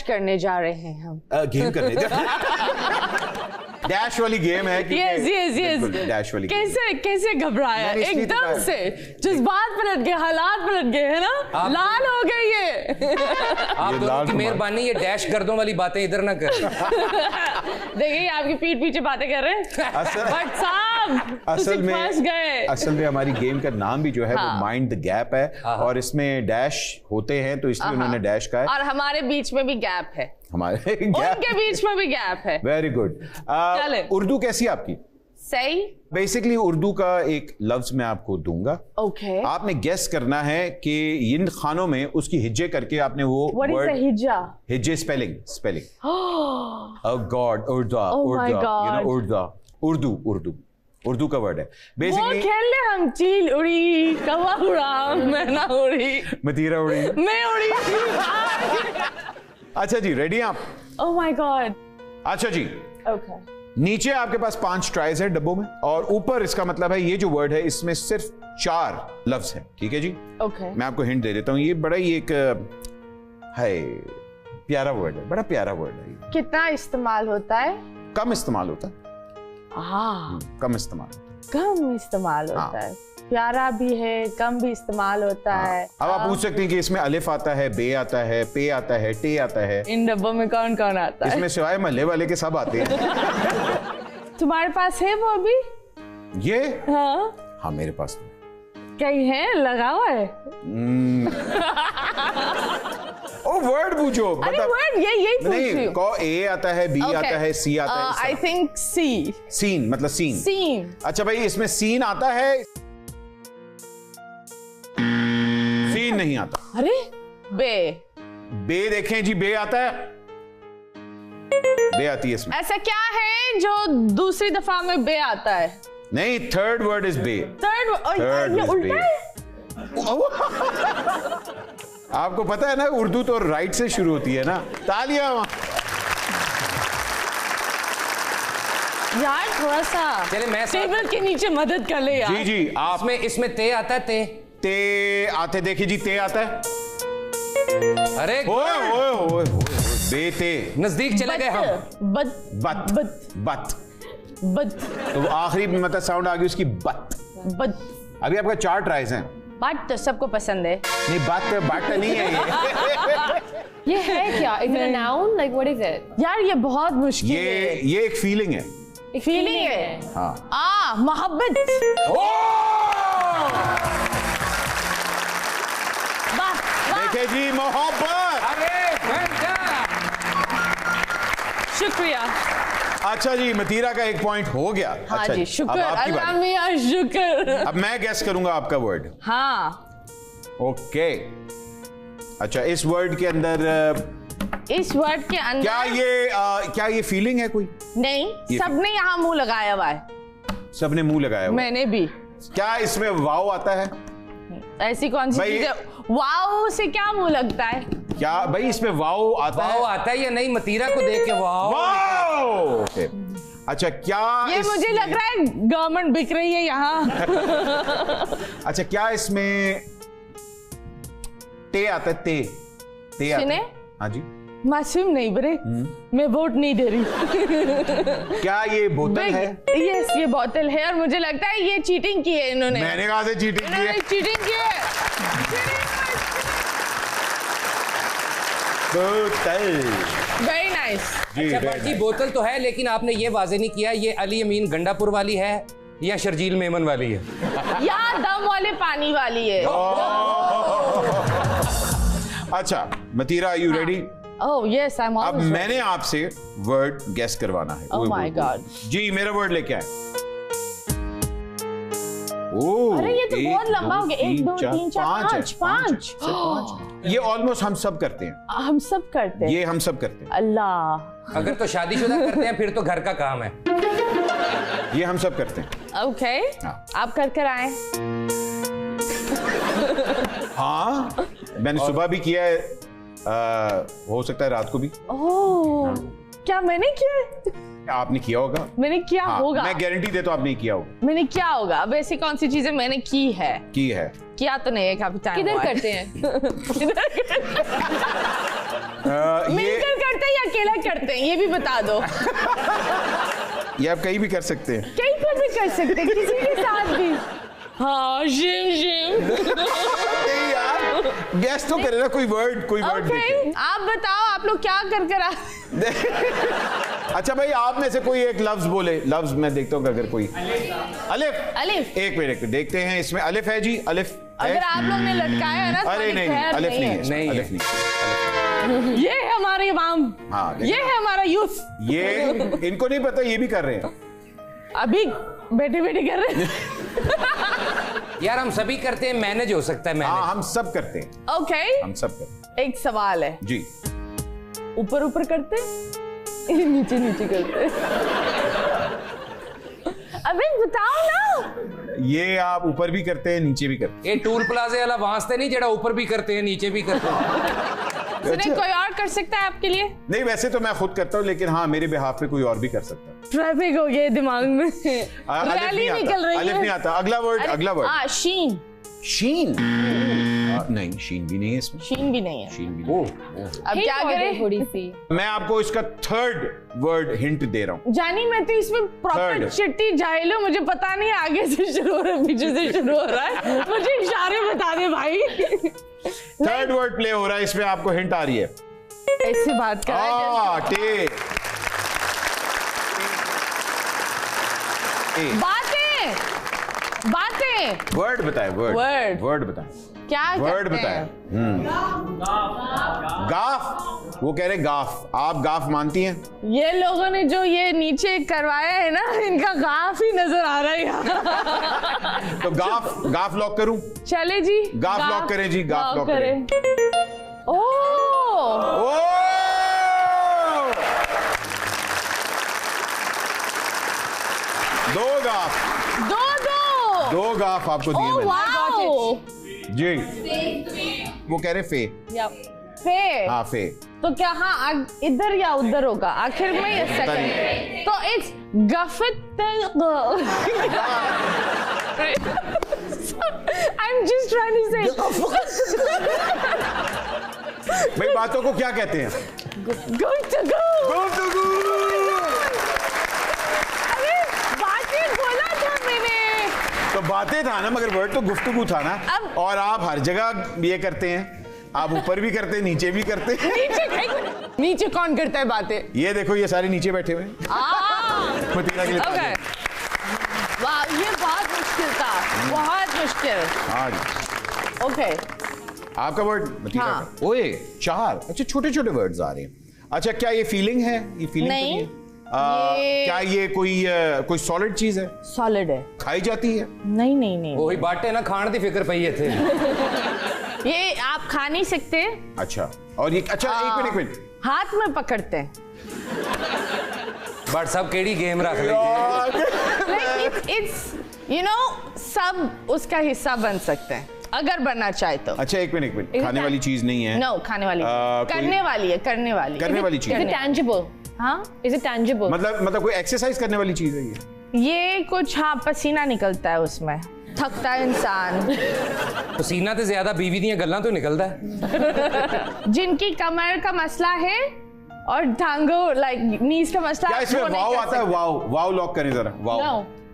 करने जा रहे हैं हम। गेम करने डैश वाली गेम है कि यस डैश वाली कैसे घबराया एकदम से, जज्बात पलट गए, हालात पलट गए है ना, लाल हो गए ये। आप दोनों की मेहरबानी ये डैश गर्दों वाली बातें इधर ना कर। देखिए आपकी पीठ पीछे बातें कर रहे हैं बट साहब असल में हमारी गेम का नाम भी जो है वो माइंड द गैप है और इसमें डैश होते हैं तो इसलिए उन्होंने डैश कहा है और हमारे बीच में भी गैप है, हमारे उनके बीच में भी गैप है। Very good. उर्दू कैसी आपकी? सही। बेसिकली उर्दू का एक लफ्ज मैं आपको दूंगा, आपने गेस करना है कि इन खानों में उसकी हिज्जे करके आपने वो वर्ड हिज्जे स्पेलिंग ओह गॉड उर्दू का वर्ड है बेसिकली। खेल ले हम, चील उड़ी, कौवा उड़ा, मैना उड़ी, मतीरा उड़ी, मैं उड़ी। अच्छा जी, रेडी आप? Oh my God. अच्छा जी, ओके। नीचे आपके पास 5 ट्राइज है डब्बों में और ऊपर इसका मतलब है ये जो वर्ड है इसमें सिर्फ 4 लफ्ज है, ठीक है जी? ओके। मैं आपको हिंट दे देता हूँ, ये बड़ा ही एक है प्यारा वर्ड है, बड़ा प्यारा वर्ड है। कितना इस्तेमाल होता है? कम इस्तेमाल होता है। कम इस्तेमाल होता है। प्यारा भी है, कम भी इस्तेमाल होता है। अब आप पूछ सकते हैं कि इसमें अलिफ आता है, बे आता है, पे आता है, टे आता है। इन डब्बों में कौन कौन आता है? इसमें सिवाय महल्ले वाले के सब आते हैं। तुम्हारे पास है वो अभी? ये? हाँ मेरे पास तो कहीं है, लगा हुआ है। ओ वर्ड पूछो। अरे वर्ड यही पूछ रही हूँ। को ए आता है, बी आता है, सी आता है। I think C. सीन मतलब सीन। सीन। अच्छा भाई, इसमें सीन आता है, सीन नहीं आता। अरे बे देखें जी, बे आता है, बे आती है इसमें। ऐसा क्या है जो दूसरी दफा में बे आता है? नहीं, third word is bay. Third उल्टा है। आपको पता है ना, उर्दू तो राइट से शुरू होती है ना। तालियां यार, थोड़ा सा चले मैं टेबल के नीचे मदद कर ले यार। जी आप में इसमें ते आता है, ते आते, देखिए जी, ते आता है। अरे ओए बेते नजदीक चले गए हम। बत तो आखिरी मतलब साउंड आ गई उसकी, बत। अभी आपका 4 ट्राइज हैं। बट तो सबको पसंद है। नहीं, बट नहीं है ये है क्या? Is it a noun? Like what is it? यार ये बहुत मुश्किल है। ये एक फीलिंग है। एक फीलिंग है। हाँ। मोहब्बत। देखे जी, मोहब्बत। अरे शुक्रिया। अच्छा जी, मतीरा का 1 पॉइंट हो गया। हाँ अच्छा जी, शुक्र अल्लाह मियां, शुक्र। अब मैं गेस करूंगा आपका वर्ड। हाँ। ओके। अच्छा, इस वर्ड के अंदर क्या ये फीलिंग है कोई? नहीं, सबने यहाँ मुंह लगाया हुआ है। सबने मुंह लगाया हुआ? मैंने भी। क्या इसमें वाव आता है? ऐसी कौन सी चीज है? वाव से क्या मुंह लगता है? क्या भाई इसमें वाव आता है या नहीं? मतीरा को देख के वाव। अच्छा, क्या ये मुझे लग रहा है गवर्नमेंट बिक रही है यहाँ। अच्छा, क्या इसमें टे आता है? ते आता है? हाँ जी। मासूम नहीं बरे, मैं वोट नहीं दे रही। क्या ये बोतल है? यस, ये बोतल है और मुझे लगता है ये चीटिंग की है इन्होंने। मैंने कहा से चीटिंग की है। चीटिंग की है। बोतल। Very nice. अच्छा जी, बोतल तो है लेकिन आपने ये वाजे नहीं किया ये अली अमीन गंडापुर वाली है या शर्जील मेमन वाली है या दम वाले पानी वाली है। अच्छा मतीरा, you ready? Oh yes, I'm always अब मैंने आपसे वर्ड गेस करवाना है। Oh my God. जी, मेरा वर्ड लेके आए। अरे ये तो बहुत लंबा हो गया। 1 2 3 4 5 ये ऑलमोस्ट हम सब करते हैं। हम सब करते हैं। ये हम सब करते हैं। अल्लाह। अगर तो शादीशुदा करते हैं फिर तो घर का काम है। ये हम सब करते हैं। ओके, आप कर आए। हाँ, मैंने सुबह भी किया है, हो सकता है रात को भी। ओह, क्या मैंने किया है? आपने किया होगा। मैंने किया होगा। मैं गारंटी देता हूँ आपने किया होगा। मैंने क्या होगा? अब ऐसी कौन सी चीजें मैंने की है? किया तो नहीं है, काफी टाइम किधर करते हैं? मिलकर अकेला करते हैं, ये भी बता दो। ये आप कहीं भी कर सकते हैं, कहीं पर भी कर सकते हैं, किसी के साथ भी। हाँ, जिम नहीं यार, गैस तो करे ना कोई वर्ड Okay, आप बताओ आप लोग क्या कर कर अच्छा भाई, आप में से कोई एक लफ्ज बोले, लफ्ज मैं देखता हूँ अगर कोई। अलिफ। एक मिनट देखते हैं, इसमें अलिफ है जी, अलिफ अगर आप लोग ने लटकाया है ना, अरे नहीं, अलिफ नहीं है, अलिफ नहीं। ये है हमारे इमाम, हाँ, ये है हमारा यूथ। ये इनको नहीं पता, ये भी कर रहे हैं अभी, बैठे बैठे कर रहे हैं। यार हम सभी करते हैं, मैनेज हो सकता है। हाँ, हम सब करते हैं। ओके, हम सब करते हैं। एक सवाल है जी, ऊपर ऊपर करते नीचे नीचे करते। अबे बताओ ना। ये आप ऊपर भी करते हैं, नीचे भी करते हैं। ये टूल प्लाजे वाला वास्ते नहीं, जरा ऊपर भी करते हैं नीचे भी करते हैं। अच्छा। कोई और कर सकता है आपके लिए? नहीं, वैसे तो मैं खुद करता हूँ, लेकिन हाँ, मेरे बिहाफ पे कोई और भी कर सकता है। ट्रैफिक हो गया दिमाग में, रैली निकल रही है। अलिफ नहीं आता। अगला वर्ड। शीन। शीन नहीं, शीन भी नहीं है इसमें। शीन भी नहीं है। शीन भी नहीं। अब क्या करें? थोड़ी सी मैं आपको इसका थर्ड वर्ड हिंट दे रहा हूँ। जानी, मैं तो इसमें प्रॉपर चिट्टी जाहिल हूँ, मुझे पता नहीं आगे से शुरू हो रहा है पीछे से शुरू हो रहा है, मुझे इशारे बता दे भाई। थर्ड वर्ड प्ले हो रहा है, इसमें आपको हिंट आ रही है। ऐसी बात कर रहा है। बातें। वर्ड बताए, वर्ड बताए। क्या वर्ड बताए? गाफ। वो कह रहे गाफ। आप गाफ मानती हैं? ये लोगों ने जो ये नीचे करवाया है ना, इनका गाफ ही नजर आ रहा है यहाँ। तो गाफ लॉक करूं? चले जी, गाफ लॉक करें जी, गाफ लॉक करें। दो गाफ आपको दिए मैंने। जी, वो कह रहे फे। फे। हाँ, फे। तो क्या हाँ इधर या उधर होगा आखिर में, या सेकंड? तो it's गफत। I'm just trying to say. भाई बातों को क्या कहते हैं? गुफ्तगू। अरे बातें बोला था मैंने। तो बातें था ना, मगर वर्ड तो गुफ्तगू था ना। और आप हर जगह ये करते हैं, आप ऊपर भी करते हैं, नीचे भी करते हैं। नीचे कौन करता है बातें? ये देखो, ये सारे नीचे बैठे हुए हैं। मदीना के लिए वाह, ये बहुत मुश्किल था, बहुत मुश्किल। हाँ जी। ओके, आपका वर्ड ओए 4। अच्छा, छोटे छोटे वर्ड्स आ रहे हैं। अच्छा, क्या ये फीलिंग है? ये फीलिंग नहीं। क्या ये कोई सॉलिड चीज है? सॉलिड है। खाई जाती है? नहीं। वही बाटे ना, खाने की फिक्र पई है थे। ये आप खा नहीं सकते। अच्छा, और ये अच्छा, एक मिनट हाथ में पकड़ते हैं। बट सब केड़ी गेम रख लेंगे। इट्स सब उसका हिस्सा बन सकते हैं अगर बनना चाहे तो। अच्छा, एक मिनट खाने वाली चीज नहीं है? नो, खाने वाली करने वाली चीज। Is it tangible? हाँ, Is it tangible? मतलब कोई एक्सरसाइज करने वाली चीज है ये कुछ। हाँ, पसीना निकलता है उसमें, थकता है इंसान। पसीना तो ज्यादा बीवी दी गल्लां तो निकलता है। जिनकी कमर का मसला है और टांगों नीज का मसला। क्या इसमें वाव आता है? वाव लॉक करें जरा। वाव।